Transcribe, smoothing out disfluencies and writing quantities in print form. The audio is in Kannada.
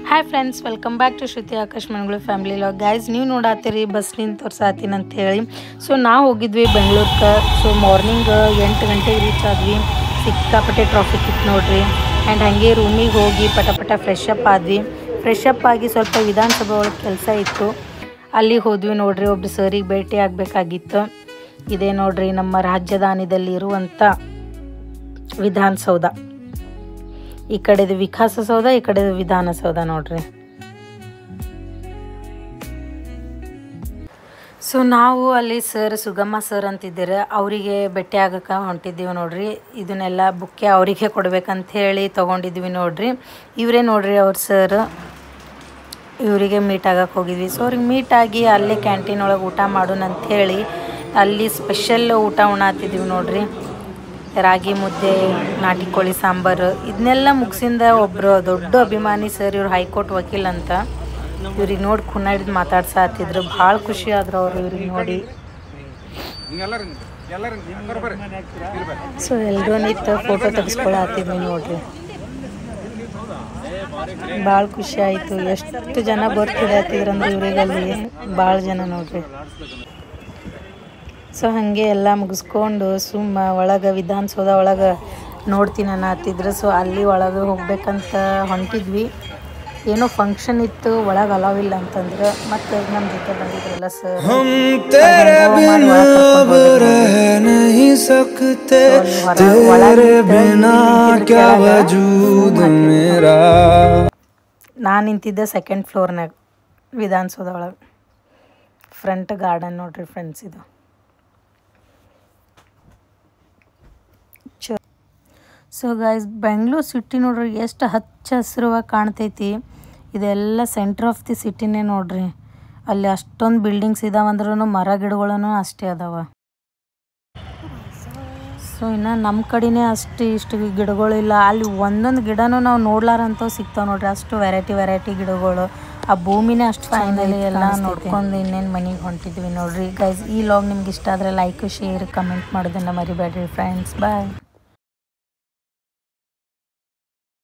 Hi friends, welcome back to Shruti Akash ಮನ್ಗಳು ಫ್ಯಾಮಿಲಿ ಲಾಗ್. ಗೈಸ್, ನೀವು ನೋಡಾತೀರಿ ಬಸ್ನಿಂದ ತೋರ್ಸಾತೀನಿ ಅಂತ ಹೇಳಿ. ಸೊ ನಾವು ಹೋಗಿದ್ವಿ ಬೆಂಗ್ಳೂರ್ಗೆ. ಸೊ ಮಾರ್ನಿಂಗ್ 8 ಗಂಟೆಗೆ ರೀಚ್ ಆದ್ವಿ. ಸಿಕ್ಕಾಪಟ್ಟೆ ಟ್ರಾಫಿಕ್ ಇತ್ತು ನೋಡ್ರಿ. ಆ್ಯಂಡ್ ಹಾಗೆ ರೂಮಿಗೆ ಹೋಗಿ ಪಟ ಫ್ರೆಶ್ ಅಪ್ ಆದ್ವಿ. ಫ್ರೆಶ್ ಅಪ್ ಆಗಿ ಸ್ವಲ್ಪ ವಿಧಾನಸಭೆ ಒಳಗೆ ಕೆಲಸ ಇತ್ತು, ಅಲ್ಲಿಗೆ ಹೋದ್ವಿ ನೋಡ್ರಿ. ಒಬ್ರು ಸರಿಗೆ ಭೇಟಿ ಆಗಬೇಕಾಗಿತ್ತು. ಇದೇ ನೋಡ್ರಿ ನಮ್ಮ ರಾಜಧಾನಿದಲ್ಲಿ ಇರುವಂಥ ವಿಧಾನಸೌಧ. ಈ ಕಡೆದು ವಿಕಾಸಸೌಧ, ಈ ಕಡೆದು ವಿಧಾನಸೌಧ ನೋಡ್ರಿ. ಸೊ ನಾವು ಅಲ್ಲಿ ಸರ್ ಸುಗಮ ಸರ್ ಅಂತಿದ್ದಾರೆ, ಅವರಿಗೆ ಭೇಟಿ ಆಗಕ್ಕೆ ಹೊಂಟಿದ್ದೀವಿ ನೋಡ್ರಿ. ಇದನ್ನೆಲ್ಲ ಬುಕ್ಕೆ ಅವರಿಗೆ ಕೊಡ್ಬೇಕಂತ ಹೇಳಿ ತೊಗೊಂಡಿದ್ವಿ ನೋಡ್ರಿ. ಇವರೇ ನೋಡ್ರಿ ಅವ್ರ ಸರ್. ಇವರಿಗೆ ಮೀಟ್ ಆಗಕ್ಕೆ ಹೋಗಿದ್ವಿ. ಸೊ ಅವ್ರಿಗೆ ಮೀಟ್ ಆಗಿ ಅಲ್ಲೇ ಕ್ಯಾಂಟೀನ್ ಒಳಗೆ ಊಟ ಮಾಡೋಣ ಅಂಥೇಳಿ ಅಲ್ಲಿ ಸ್ಪೆಷಲ್ ಊಟ ಉಣ್ಣಾತಿದ್ದೀವಿ ನೋಡ್ರಿ. ರಾಗಿ ಮುದ್ದೆ, ನಾಟಿ ಕೋಳಿ ಸಾಂಬಾರು ಇದನ್ನೆಲ್ಲ ಮುಗಿಸಿಂದ ಒಬ್ಬರು ದೊಡ್ಡ ಅಭಿಮಾನಿ ಸರ್, ಇವ್ರು ಹೈಕೋರ್ಟ್ ವಕೀಲ್ ಅಂತ. ಇವ್ರಿಗೆ ನೋಡಿ ಖುನ ಹಿಡಿದು ಮಾತಾಡ್ಸಾತಿದ್ರು. ಭಾಳ ಖುಷಿ ಆದ್ರು ಅವರು ಇವ್ರಿಗೆ ನೋಡಿ. ಸೊ ಎಲ್ಲರೂ ನಿಂತು ಫೋಟೋ ತೆಗೆಸ್ಕೊಳತ್ತಿದ್ವಿ ನೋಡ್ರಿ. ಭಾಳ ಖುಷಿ ಆಯಿತು. ಎಷ್ಟು ಜನ ಬರ್ತಿದ್ರಂದ್ರೆ ಇವರಿಗಲ್ಲಿ ಭಾಳ ಜನ ನೋಡ್ರಿ. ಸೊ ಹಾಗೆ ಎಲ್ಲ ಮುಗಿಸ್ಕೊಂಡು ಸುಮ್ಮ ಒಳಗೆ ವಿಧಾನಸೌಧ ಒಳಗೆ ನೋಡ್ತೀನಿ ಅನ್ನತ್ತಿದ್ರು. ಸೊ ಅಲ್ಲಿ ಒಳಗೆ ಹೋಗ್ಬೇಕಂತ ಹೊಂಟಿದ್ವಿ. ಏನೋ ಫಂಕ್ಷನ್ ಇತ್ತು, ಒಳಗೆ ಅಲಾವಿಲ್ಲ ಅಂತಂದ್ರೆ. ಮತ್ತು ನಮ್ಮ ಜೊತೆ ಬಂದಿದ್ರಲ್ಲ ಸರ್, ನಾನು ನಿಂತಿದ್ದೆ ಸೆಕೆಂಡ್ ಫ್ಲೋರ್ನಾಗ ವಿಧಾನಸೌಧ ಒಳಗೆ. ಫ್ರಂಟ್ ಗಾರ್ಡನ್ ನೋಡ್ರಿ ಫ್ರೆಂಡ್ಸ್ ಇದು. ಸೊ ಗೈಸ್, ಬೆಂಗಳೂರು ಸಿಟಿ ನೋಡ್ರಿ ಎಷ್ಟು ಹಚ್ಚ ಹಸಿರುವಾಗಿ ಕಾಣ್ತೈತಿ. ಇದೆಲ್ಲ ಸೆಂಟ್ರ್ ಆಫ್ ದಿ ಸಿಟಿನೇ ನೋಡ್ರಿ. ಅಲ್ಲಿ ಅಷ್ಟೊಂದು ಬಿಲ್ಡಿಂಗ್ಸ್ ಇದಾವಂದ್ರೂ ಮರ ಗಿಡಗಳೂ ಅಷ್ಟೇ ಅದಾವ. ಸೊ ಇನ್ನು ನಮ್ಮ ಕಡೆನೇ ಇಷ್ಟು ಗಿಡಗಳಿಲ್ಲ. ಅಲ್ಲಿ ಒಂದೊಂದು ಗಿಡನೂ ನಾವು ನೋಡ್ಲಾರಂತವು ಸಿಗ್ತಾವೆ ನೋಡ್ರಿ. ಅಷ್ಟು ವೆರೈಟಿ ಗಿಡಗಳು. ಆ ಭೂಮಿನೇ ಅಷ್ಟು ಫೈನಲಿ ಎಲ್ಲ ನೋಡ್ಕೊಂಡು ಇನ್ನೇನು ಮನೆಗೆ ಹೊಂಟಿದ್ವಿ ನೋಡ್ರಿ. ಗೈಸ್, ಈ ಲಾಗ್ ನಿಮ್ಗೆ ಇಷ್ಟ ಆದರೆ ಲೈಕ್, ಶೇರ್, ಕಮೆಂಟ್ ಮಾಡೋದನ್ನು ಮರಿಬೇಡ್ರಿ ಫ್ರೆಂಡ್ಸ್. ಬಾಯ್.